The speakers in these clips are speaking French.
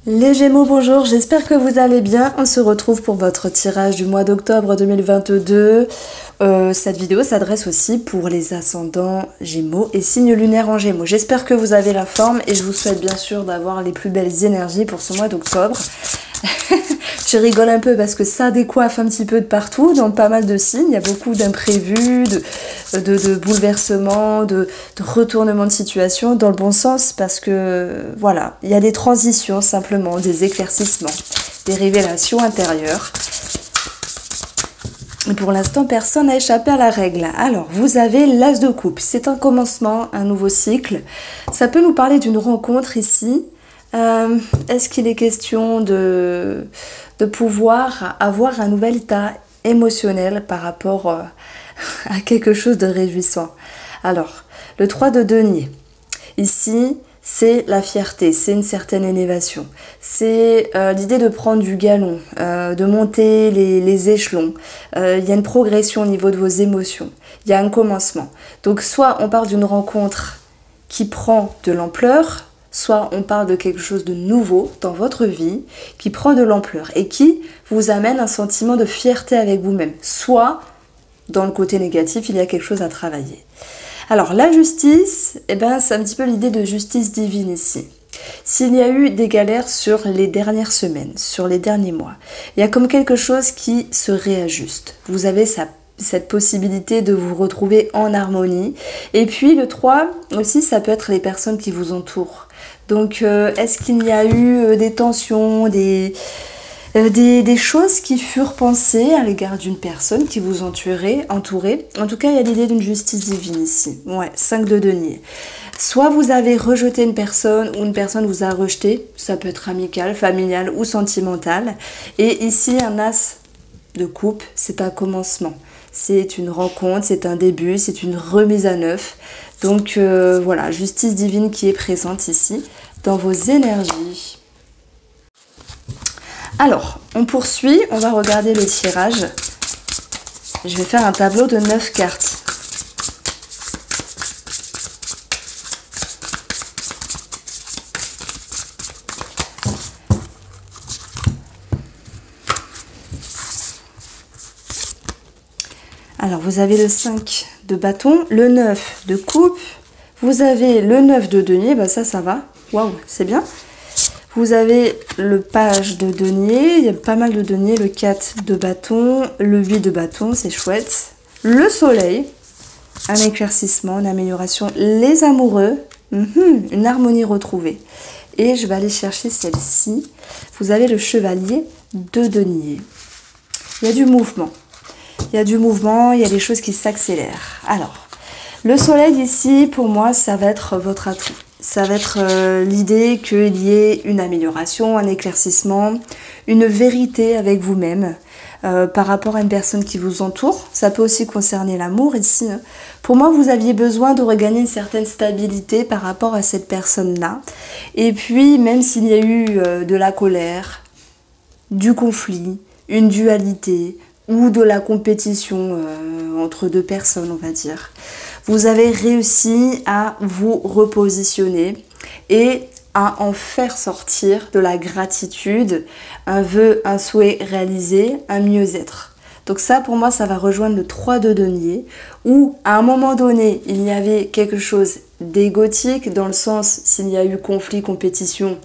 Les Gémeaux, bonjour, j'espère que vous allez bien. On se retrouve pour votre tirage du mois d'octobre 2022. Cette vidéo s'adresse aussi pour les ascendants Gémeaux et signes lunaires en Gémeaux. J'espère que vous avez la forme et je vous souhaite bien sûr d'avoir les plus belles énergies pour ce mois d'octobre. Je rigole un peu parce que ça décoiffe un petit peu de partout, dans pas mal de signes. Il y a beaucoup d'imprévus, de bouleversements, de retournements de situation dans le bon sens parce que voilà, il y a des transitions simplement, des éclaircissements, des révélations intérieures. Et pour l'instant, personne n'a échappé à la règle. Alors, vous avez l'As de coupe. C'est un commencement, un nouveau cycle. Ça peut nous parler d'une rencontre ici. Est-ce qu'il est question de pouvoir avoir un nouvel état émotionnel par rapport à quelque chose de réjouissant? Alors, le 3 de denier. Ici, c'est la fierté, c'est une certaine élévation. C'est l'idée de prendre du galon, de monter les échelons. Il y a une progression au niveau de vos émotions. Il y a un commencement. Donc, soit on parle d'une rencontre qui prend de l'ampleur, soit on parle de quelque chose de nouveau dans votre vie qui prend de l'ampleur et qui vous amène un sentiment de fierté avec vous-même. Soit, dans le côté négatif, il y a quelque chose à travailler. Alors, la justice, c'est un petit peu l'idée de justice divine ici. S'il y a eu des galères sur les dernières semaines, sur les derniers mois, il y a comme quelque chose qui se réajuste. Vous avez cette possibilité de vous retrouver en harmonie. Et puis, le 3 aussi, ça peut être les personnes qui vous entourent. Donc, est-ce qu'il y a eu des tensions, des choses qui furent pensées à l'égard d'une personne qui vous entourait? En tout cas, il y a l'idée d'une justice divine ici. Ouais, 5 de denier. Soit vous avez rejeté une personne ou une personne vous a rejeté. Ça peut être amical, familial ou sentimental. Et ici, un as de coupe, c'est un commencement. C'est une rencontre, c'est un début, c'est une remise à neuf. Donc voilà, justice divine qui est présente ici dans vos énergies. Alors, on poursuit, on va regarder le tirage. Je vais faire un tableau de 9 cartes. Alors, vous avez le 5 de bâton, le 9 de coupe, vous avez le 9 de denier, ça va, waouh, c'est bien. Vous avez le page de denier, il y a pas mal de deniers, le 4 de bâton, le 8 de bâton, c'est chouette. Le soleil, un éclaircissement, une amélioration, les amoureux, une harmonie retrouvée. Et je vais aller chercher celle-ci. Vous avez le chevalier de denier. Il y a du mouvement. Il y a du mouvement, il y a des choses qui s'accélèrent. Alors, le soleil ici, pour moi, ça va être votre atout. Ça va être l'idée qu'il y ait une amélioration, un éclaircissement, une vérité avec vous-même par rapport à une personne qui vous entoure. Ça peut aussi concerner l'amour ici. Pour moi, vous aviez besoin de regagner une certaine stabilité par rapport à cette personne-là. Et puis, même s'il y a eu de la colère, du conflit, une dualité ou de la compétition entre deux personnes, on va dire. Vous avez réussi à vous repositionner et à en faire sortir de la gratitude, un vœu, un souhait réalisé, un mieux-être. Donc ça, pour moi, ça va rejoindre le 3 de denier, où à un moment donné, il y avait quelque chose d'égotique, dans le sens, s'il y a eu conflit, compétition,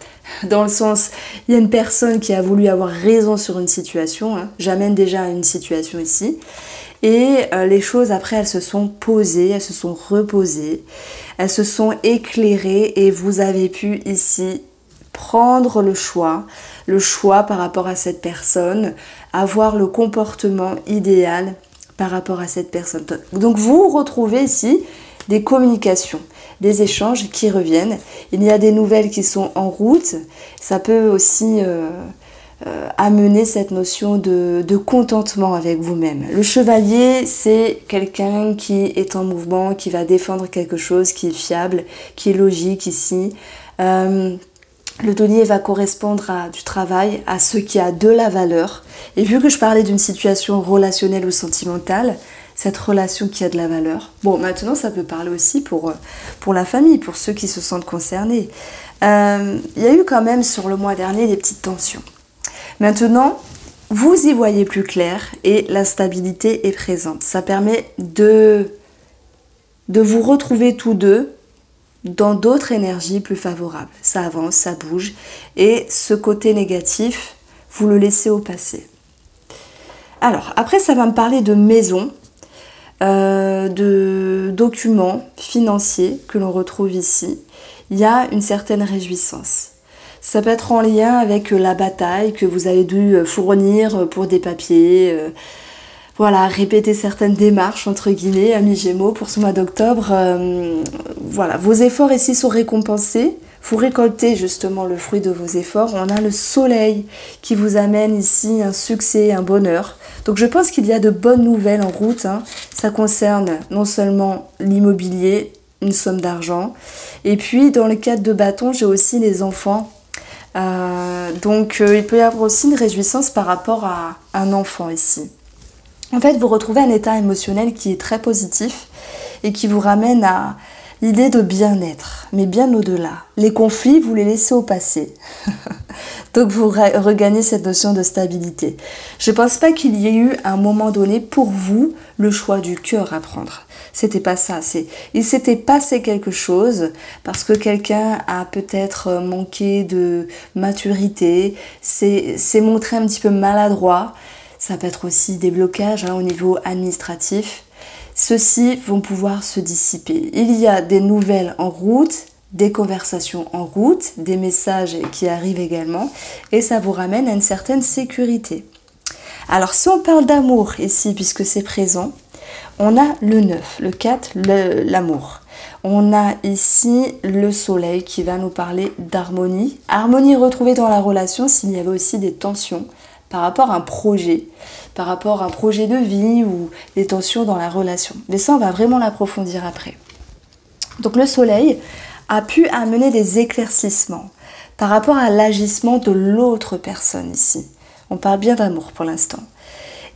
dans le sens, il y a une personne qui a voulu avoir raison sur une situation, j'amène déjà une situation ici, et les choses après, elles se sont posées, elles se sont reposées, elles se sont éclairées, et vous avez pu ici prendre le choix par rapport à cette personne, avoir le comportement idéal par rapport à cette personne. Donc vous retrouvez ici des communications, des échanges qui reviennent. Il y a des nouvelles qui sont en route. Ça peut aussi amener cette notion de contentement avec vous-même. Le chevalier, c'est quelqu'un qui est en mouvement, qui va défendre quelque chose, qui est fiable, qui est logique ici. Le denier va correspondre à du travail, à ce qui a de la valeur. Et vu que je parlais d'une situation relationnelle ou sentimentale, cette relation qui a de la valeur. Bon, maintenant, ça peut parler aussi pour la famille, pour ceux qui se sentent concernés. Il y a eu quand même sur le mois dernier des petites tensions. Maintenant, vous y voyez plus clair et la stabilité est présente. Ça permet de vous retrouver tous deux dans d'autres énergies plus favorables. Ça avance, ça bouge et ce côté négatif, vous le laissez au passé. Alors, après, ça va me parler de maison, de documents financiers que l'on retrouve ici. Il y a une certaine réjouissance. Ça peut être en lien avec la bataille que vous avez dû fournir pour des papiers, voilà, répéter certaines démarches, entre guillemets, amis Gémeaux, pour ce mois d'octobre. Voilà, vos efforts ici sont récompensés. Vous récoltez justement le fruit de vos efforts. On a le soleil qui vous amène ici un succès, un bonheur. Donc je pense qu'il y a de bonnes nouvelles en route. Hein. Ça concerne non seulement l'immobilier, une somme d'argent. Et puis dans le cadre de bâton, j'ai aussi les enfants. Donc il peut y avoir aussi une réjouissance par rapport à un enfant ici. En fait, vous retrouvez un état émotionnel qui est très positif et qui vous ramène à l'idée de bien-être, mais bien au-delà. Les conflits, vous les laissez au passé. Donc vous regagnez cette notion de stabilité. Je ne pense pas qu'il y ait eu à un moment donné pour vous le choix du cœur à prendre. C'était pas ça. Il s'était passé quelque chose parce que quelqu'un a peut-être manqué de maturité, s'est montré un petit peu maladroit. Ça peut être aussi des blocages au niveau administratif. Ceux-ci vont pouvoir se dissiper. Il y a des nouvelles en route, des conversations en route, des messages qui arrivent également et ça vous ramène à une certaine sécurité. Alors si on parle d'amour ici, puisque c'est présent, on a le 9, le 4, l'amour. On a ici le soleil qui va nous parler d'harmonie. Harmonie retrouvée dans la relation s'il y avait aussi des tensions par rapport à un projet de vie ou des tensions dans la relation. Mais ça, on va vraiment l'approfondir après. Donc le soleil a pu amener des éclaircissements par rapport à l'agissement de l'autre personne ici. On parle bien d'amour pour l'instant.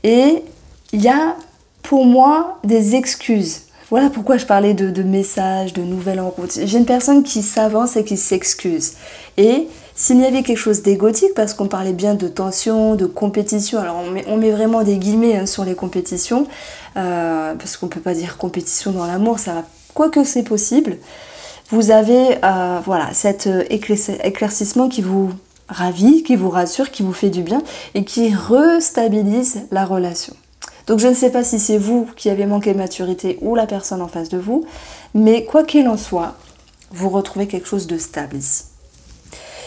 Et il y a pour moi des excuses. Voilà pourquoi je parlais de messages, de nouvelles en route. J'ai une personne qui s'avance et qui s'excuse. Et s'il y avait quelque chose d'égotique, parce qu'on parlait bien de tension, de compétition, alors on met vraiment des guillemets sur les compétitions, parce qu'on ne peut pas dire compétition dans l'amour, quoique c'est possible, vous avez voilà, cet éclaircissement qui vous ravit, qui vous rassure, qui vous fait du bien et qui restabilise la relation. Donc je ne sais pas si c'est vous qui avez manqué de maturité ou la personne en face de vous, mais quoi qu'il en soit, vous retrouvez quelque chose de stable ici.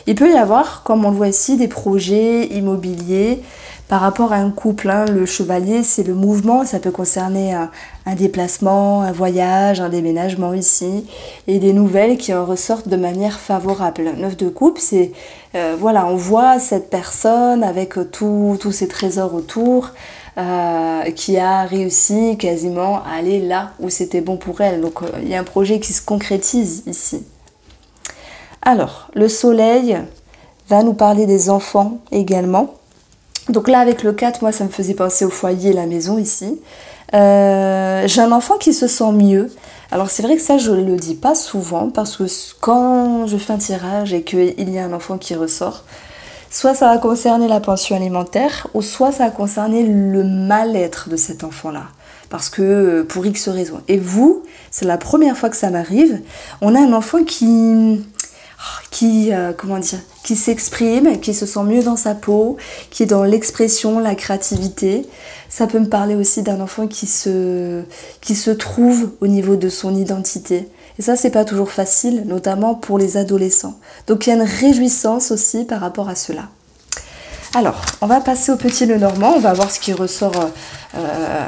Il peut y avoir, comme on le voit ici, des projets immobiliers par rapport à un couple. Hein. Le chevalier, c'est le mouvement, ça peut concerner un déplacement, un voyage, un déménagement ici, et des nouvelles qui en ressortent de manière favorable. 9 de coupe, c'est, voilà, on voit cette personne avec tous ses trésors autour, qui a réussi quasiment à aller là où c'était bon pour elle. Donc il y a un projet qui se concrétise ici. Alors, le soleil va nous parler des enfants également. Donc là, avec le 4, moi, ça me faisait penser au foyer, la maison ici. J'ai un enfant qui se sent mieux. Alors c'est vrai que ça, je ne le dis pas souvent parce que quand je fais un tirage et qu'il y a un enfant qui ressort, soit ça va concerner la pension alimentaire ou soit ça va concerner le mal-être de cet enfant-là. Parce que pour X raisons. Et vous, c'est la première fois que ça m'arrive, on a un enfant qui s'exprime, qui se sent mieux dans sa peau, qui est dans l'expression, la créativité. Ça peut me parler aussi d'un enfant qui se trouve au niveau de son identité. Et ça, c'est pas toujours facile, notamment pour les adolescents. Donc il y a une réjouissance aussi par rapport à cela. Alors, on va passer au petit Lenormand, on va voir ce qui ressort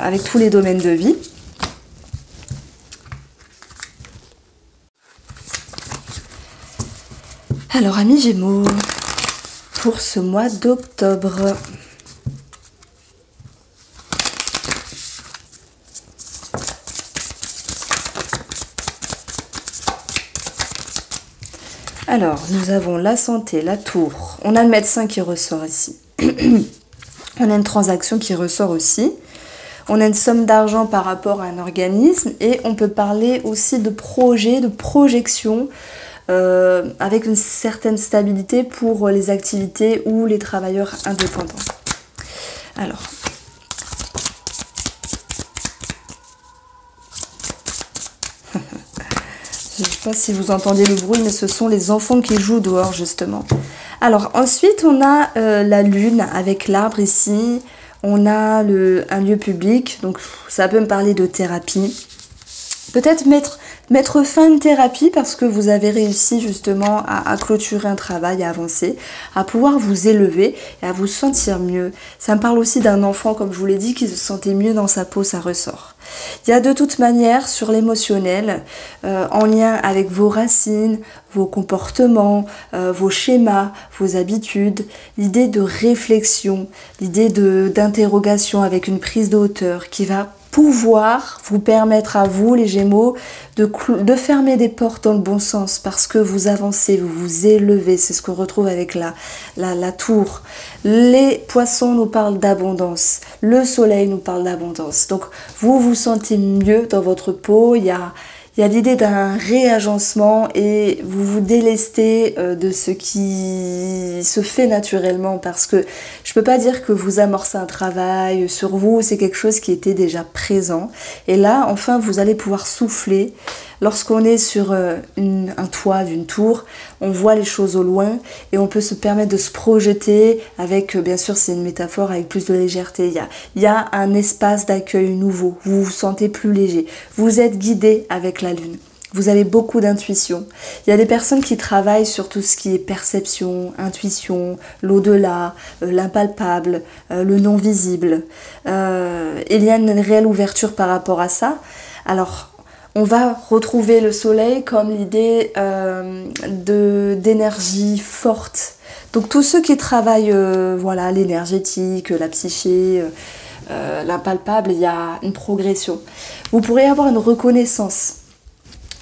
avec tous les domaines de vie. Alors, amis Gémeaux, pour ce mois d'octobre. Alors, nous avons la santé, la tour. On a le médecin qui ressort ici. On a une transaction qui ressort aussi. On a une somme d'argent par rapport à un organisme. Et on peut parler aussi de projet, de projection, avec une certaine stabilité pour les activités ou les travailleurs indépendants. Alors, je ne sais pas si vous entendez le bruit, mais ce sont les enfants qui jouent dehors justement. Alors ensuite, on a la lune avec l'arbre ici. On a un lieu public, donc ça peut me parler de thérapie. Peut-être mettre fin à une thérapie parce que vous avez réussi justement à clôturer un travail, à avancer, à pouvoir vous élever et à vous sentir mieux. Ça me parle aussi d'un enfant, comme je vous l'ai dit, qui se sentait mieux dans sa peau, ça ressort. Il y a de toute manière sur l'émotionnel, en lien avec vos racines, vos comportements, vos schémas, vos habitudes, l'idée de réflexion, l'idée d'interrogation avec une prise de hauteur qui va pouvoir vous permettre à vous, les Gémeaux, de fermer des portes dans le bon sens parce que vous avancez, vous vous élevez. C'est ce qu'on retrouve avec la tour. Les poissons nous parlent d'abondance. Le soleil nous parle d'abondance. Donc, vous vous sentez mieux dans votre peau. Il y a l'idée d'un réagencement et vous vous délestez de ce qui se fait naturellement parce que je peux pas dire que vous amorcez un travail sur vous, c'est quelque chose qui était déjà présent. Et là, enfin, vous allez pouvoir souffler. Lorsqu'on est sur un toit d'une tour, on voit les choses au loin et on peut se permettre de se projeter avec, bien sûr c'est une métaphore, avec plus de légèreté. Il y a un espace d'accueil nouveau, vous vous sentez plus léger, vous êtes guidé avec la lune. Vous avez beaucoup d'intuition. Il y a des personnes qui travaillent sur tout ce qui est perception, intuition, l'au-delà, l'impalpable, le non-visible. Il y a une réelle ouverture par rapport à ça. Alors, on va retrouver le soleil comme l'idée d'énergie forte. Donc tous ceux qui travaillent voilà, l'énergétique, la psyché, l'impalpable, il y a une progression. Vous pourrez avoir une reconnaissance.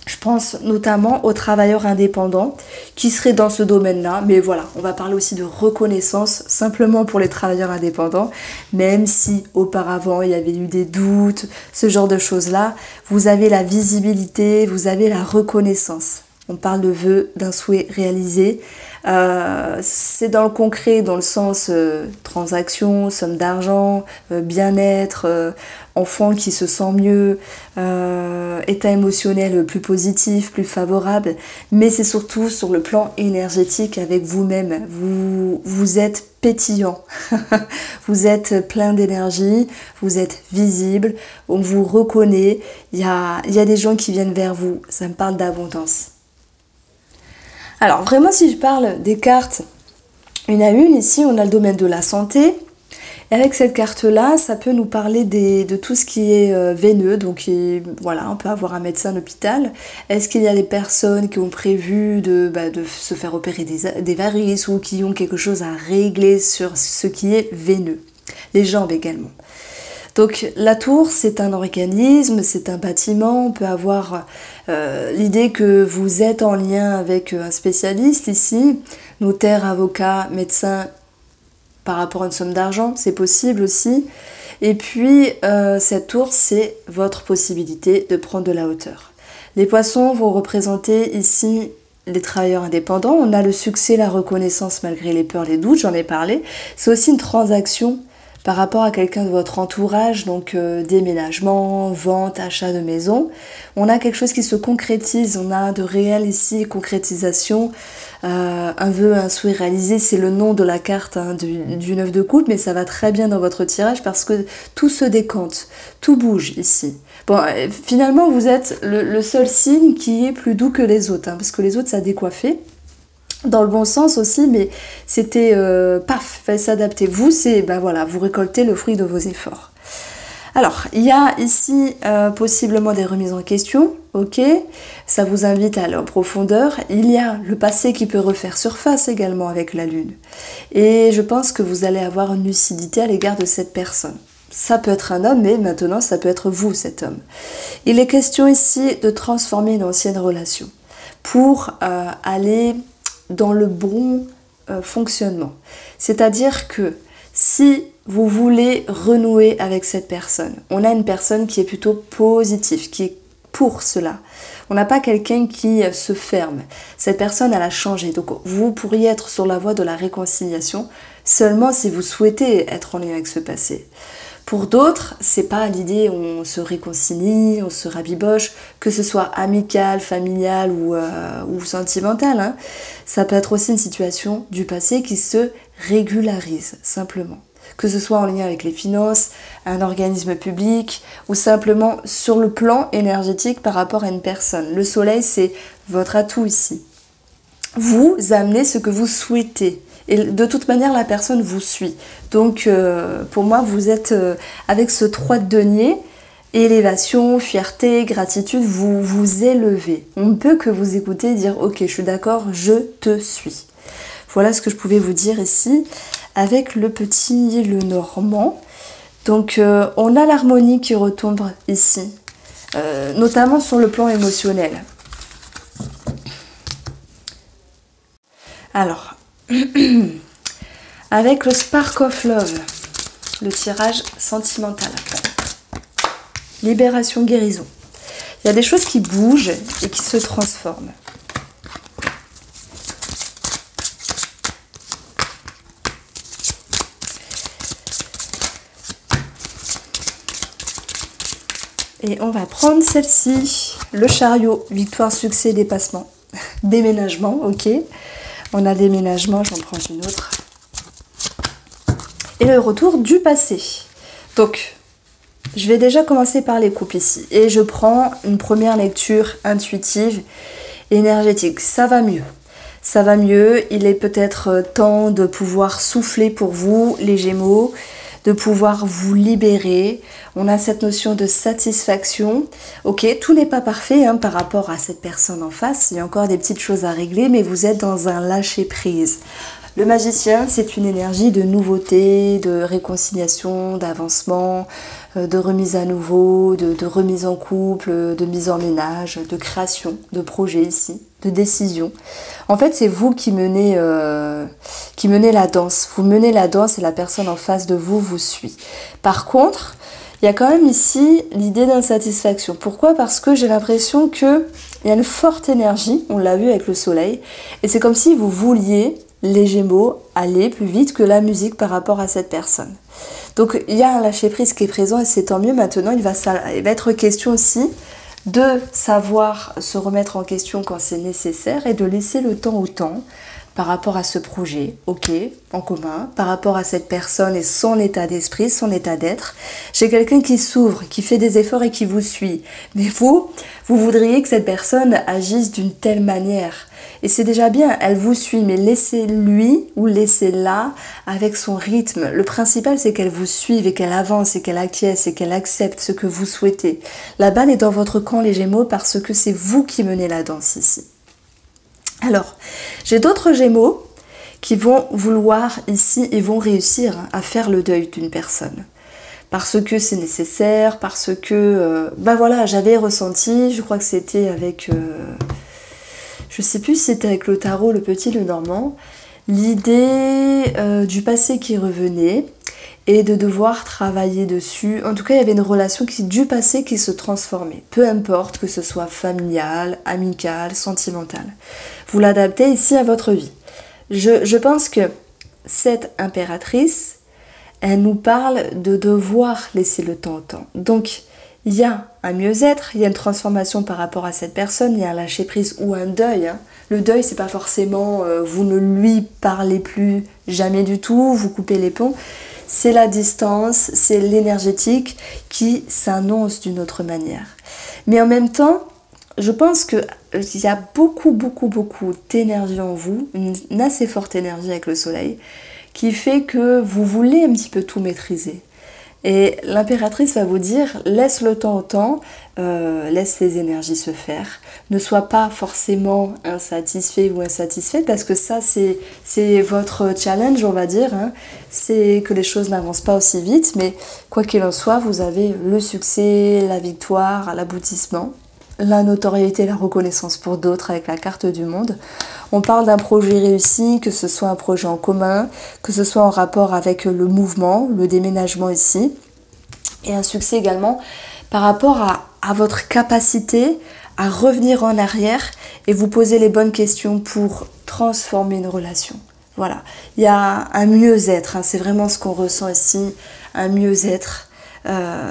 Je pense notamment aux travailleurs indépendants qui seraient dans ce domaine-là. Mais voilà, on va parler aussi de reconnaissance simplement pour les travailleurs indépendants. Même si auparavant il y avait eu des doutes, ce genre de choses-là, vous avez la visibilité, vous avez la reconnaissance. On parle de vœux, d'un souhait réalisé. C'est dans le concret, dans le sens transaction, somme d'argent, bien-être, enfant qui se sent mieux, état émotionnel plus positif, plus favorable. Mais c'est surtout sur le plan énergétique avec vous-même. Vous êtes pétillant, vous êtes plein d'énergie, vous êtes visible, on vous reconnaît. Il y a des gens qui viennent vers vous. Ça me parle d'abondance. Alors vraiment si je parle des cartes une à une, ici on a le domaine de la santé. Et avec cette carte-là, ça peut nous parler de tout ce qui est veineux. Donc voilà, on peut avoir un médecin à l'hôpital. Est-ce qu'il y a des personnes qui ont prévu de se faire opérer des varices ou qui ont quelque chose à régler sur ce qui est veineux? Les jambes également. Donc la tour, c'est un organisme, c'est un bâtiment. On peut avoir l'idée que vous êtes en lien avec un spécialiste ici, notaire, avocat, médecin, par rapport à une somme d'argent, c'est possible aussi. Et puis cette tour, c'est votre possibilité de prendre de la hauteur. Les poissons vont représenter ici les travailleurs indépendants. On a le succès, la reconnaissance malgré les peurs, les doutes, j'en ai parlé. C'est aussi une transaction par rapport à quelqu'un de votre entourage, donc déménagement, vente, achat de maison. On a quelque chose qui se concrétise, on a de réel ici concrétisation, un vœu, un souhait réalisé, c'est le nom de la carte du 9 de coupe, mais ça va très bien dans votre tirage parce que tout se décante, tout bouge ici. Bon, finalement vous êtes le seul signe qui est plus doux que les autres, parce que les autres ça a décoiffé. Dans le bon sens aussi, mais c'était paf, fallait s'adapter. Vous, c'est voilà, vous récoltez le fruit de vos efforts. Alors, il y a ici possiblement des remises en question, ok, ça vous invite à aller en profondeur. Il y a le passé qui peut refaire surface également avec la lune. Et je pense que vous allez avoir une lucidité à l'égard de cette personne. Ça peut être un homme, mais maintenant ça peut être vous, cet homme. Il est question ici de transformer une ancienne relation pour aller dans le bon fonctionnement. C'est-à-dire que si vous voulez renouer avec cette personne, on a une personne qui est plutôt positive, qui est pour cela. On n'a pas quelqu'un qui se ferme. Cette personne, elle a changé. Donc vous pourriez être sur la voie de la réconciliation seulement si vous souhaitez être en lien avec ce passé. Pour d'autres, c'est pas l'idée on se réconcilie, on se rabiboche, que ce soit amical, familial ou sentimental. Hein. Ça peut être aussi une situation du passé qui se régularise, simplement. Que ce soit en lien avec les finances, un organisme public ou simplement sur le plan énergétique par rapport à une personne. Le soleil, c'est votre atout ici. Vous amenez ce que vous souhaitez. Et de toute manière, la personne vous suit. Donc, pour moi, vous êtes avec ce 3 de denier, élévation, fierté, gratitude, vous vous élevez. On ne peut que vous écouter et dire « Ok, je suis d'accord, je te suis ». Voilà ce que je pouvais vous dire ici avec le petit Lenormand. Donc, on a l'harmonie qui retombe ici, notamment sur le plan émotionnel. Alors, avec le Spark of Love, le tirage sentimental. Libération, guérison. Il y a des choses qui bougent et qui se transforment. Et on va prendre celle-ci, le chariot, victoire, succès, dépassement, déménagement, ok. On a déménagement, j'en prends une autre. Et le retour du passé. Donc, je vais déjà commencer par les coupes ici. Et je prends une première lecture intuitive, énergétique. Ça va mieux. Ça va mieux. Il est peut-être temps de pouvoir souffler pour vous, les Gémeaux, de pouvoir vous libérer. On a cette notion de satisfaction. Ok, tout n'est pas parfait hein, par rapport à cette personne en face. Il y a encore des petites choses à régler, mais vous êtes dans un lâcher-prise. Le magicien, c'est une énergie de nouveauté, de réconciliation, d'avancement, de remise à nouveau, de remise en couple, de mise en ménage, de création, de projet ici, de décision. En fait, c'est vous qui menez la danse. Vous menez la danse et la personne en face de vous vous suit. Par contre, il y a quand même ici l'idée d'insatisfaction. Pourquoi? Parce que j'ai l'impression qu'il y a une forte énergie, on l'a vu avec le soleil, et c'est comme si vous vouliez, les Gémeaux, aller plus vite que la musique par rapport à cette personne. Donc il y a un lâcher-prise qui est présent et c'est tant mieux. Maintenant, il va être question aussi de savoir se remettre en question quand c'est nécessaire et de laisser le temps au temps par rapport à ce projet, ok, en commun, par rapport à cette personne et son état d'esprit, son état d'être. J'ai quelqu'un qui s'ouvre, qui fait des efforts et qui vous suit. Mais vous voudriez que cette personne agisse d'une telle manière. Et c'est déjà bien, elle vous suit, mais laissez-lui ou laissez-la avec son rythme. Le principal, c'est qu'elle vous suive et qu'elle avance et qu'elle acquiesce et qu'elle accepte ce que vous souhaitez. La balle est dans votre camp, les Gémeaux, parce que c'est vous qui menez la danse ici. Alors, j'ai d'autres Gémeaux qui vont vouloir ici et vont réussir à faire le deuil d'une personne. Parce que c'est nécessaire, parce que... voilà, j'avais ressenti, je crois que c'était avec... je sais plus si c'était avec le tarot, le petit Lenormand, l'idée du passé qui revenait et de devoir travailler dessus. En tout cas, il y avait une relation du passé qui se transformait. Peu importe que ce soit familial, amical, sentimental. Vous l'adaptez ici à votre vie. Je pense que cette impératrice, elle nous parle de devoir laisser le temps au temps. Donc, il y a un mieux-être, il y a une transformation par rapport à cette personne, il y a un lâcher-prise ou un deuil. Hein. Le deuil, c'est pas forcément vous ne lui parlez plus jamais du tout, vous coupez les ponts. C'est la distance, c'est l'énergétique qui s'annonce d'une autre manière. Mais en même temps, je pense qu'il y a beaucoup d'énergie en vous, une assez forte énergie avec le soleil, qui fait que vous voulez un petit peu tout maîtriser. Et l'impératrice va vous dire, laisse le temps au temps, laisse les énergies se faire. Ne sois pas forcément insatisfait ou insatisfaite, parce que ça, c'est votre challenge, on va dire. Hein. C'est que les choses n'avancent pas aussi vite, mais quoi qu'il en soit, vous avez le succès, la victoire, l'aboutissement, la notoriété, la reconnaissance pour d'autres avec la carte du monde. On parle d'un projet réussi, que ce soit un projet en commun, que ce soit en rapport avec le mouvement, le déménagement ici, et un succès également par rapport à votre capacité à revenir en arrière et vous poser les bonnes questions pour transformer une relation. Voilà, il y a un mieux-être, hein, c'est vraiment ce qu'on ressent ici, un mieux-être.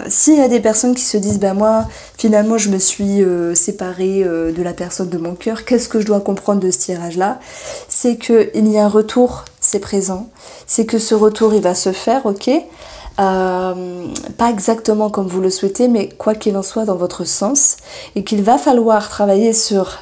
S'il y a des personnes qui se disent, ben moi, finalement, je me suis séparée de la personne de mon cœur, qu'est-ce que je dois comprendre de ce tirage-là? C'est qu'il y a un retour, c'est présent, c'est que ce retour, il va se faire, ok, pas exactement comme vous le souhaitez, mais quoi qu'il en soit dans votre sens, et qu'il va falloir travailler sur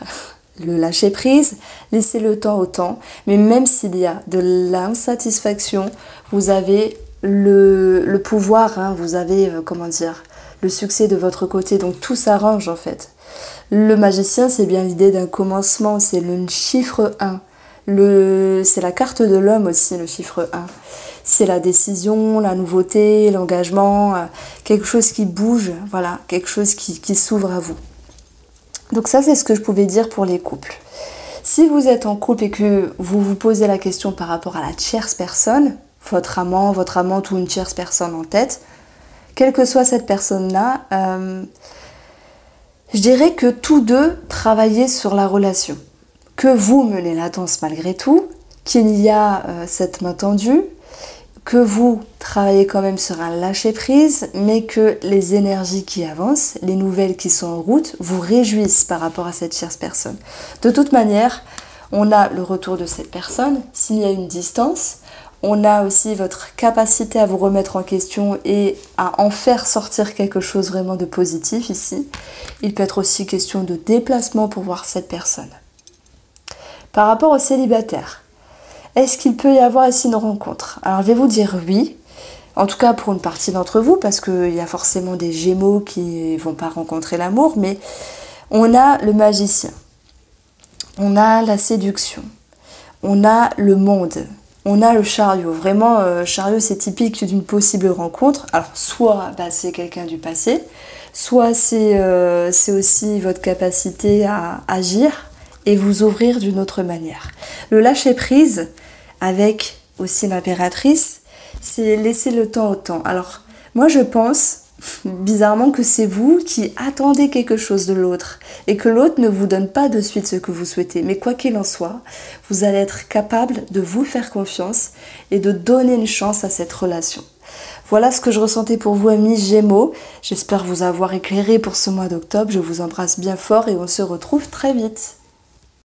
le lâcher prise, laisser le temps au temps, mais même s'il y a de l'insatisfaction, vous avez le pouvoir, hein, vous avez, comment dire, le succès de votre côté, donc tout s'arrange en fait. Le magicien, c'est bien l'idée d'un commencement, c'est le chiffre 1. C'est la carte de l'homme aussi, le chiffre 1. C'est la décision, la nouveauté, l'engagement, quelque chose qui bouge, voilà, quelque chose qui s'ouvre à vous. Donc ça, c'est ce que je pouvais dire pour les couples. Si vous êtes en couple et que vous vous posez la question par rapport à la tierce personne, votre amant, votre amante ou une tierce personne en tête, quelle que soit cette personne-là, je dirais que tous deux travaillez sur la relation. Que vous menez la danse malgré tout, qu'il y a cette main tendue, que vous travaillez quand même sur un lâcher-prise, mais que les énergies qui avancent, les nouvelles qui sont en route, vous réjouissent par rapport à cette tierce personne. De toute manière, on a le retour de cette personne, s'il y a une distance, on a aussi votre capacité à vous remettre en question et à en faire sortir quelque chose vraiment de positif ici. Il peut être aussi question de déplacement pour voir cette personne. Par rapport aux célibataires, est-ce qu'il peut y avoir ici une rencontre? Alors je vais vous dire oui, en tout cas pour une partie d'entre vous, parce qu'il y a forcément des Gémeaux qui ne vont pas rencontrer l'amour, mais on a le magicien, on a la séduction, on a le monde, on a le chariot. Vraiment, chariot c'est typique d'une possible rencontre. Alors soit c'est quelqu'un du passé, soit c'est aussi votre capacité à agir et vous ouvrir d'une autre manière. Le lâcher prise, avec aussi l'impératrice, c'est laisser le temps au temps. Alors, moi je pense, bizarrement, que c'est vous qui attendez quelque chose de l'autre et que l'autre ne vous donne pas de suite ce que vous souhaitez. Mais quoi qu'il en soit, vous allez être capable de vous faire confiance et de donner une chance à cette relation. Voilà ce que je ressentais pour vous, amis Gémeaux. J'espère vous avoir éclairé pour ce mois d'octobre. Je vous embrasse bien fort et on se retrouve très vite.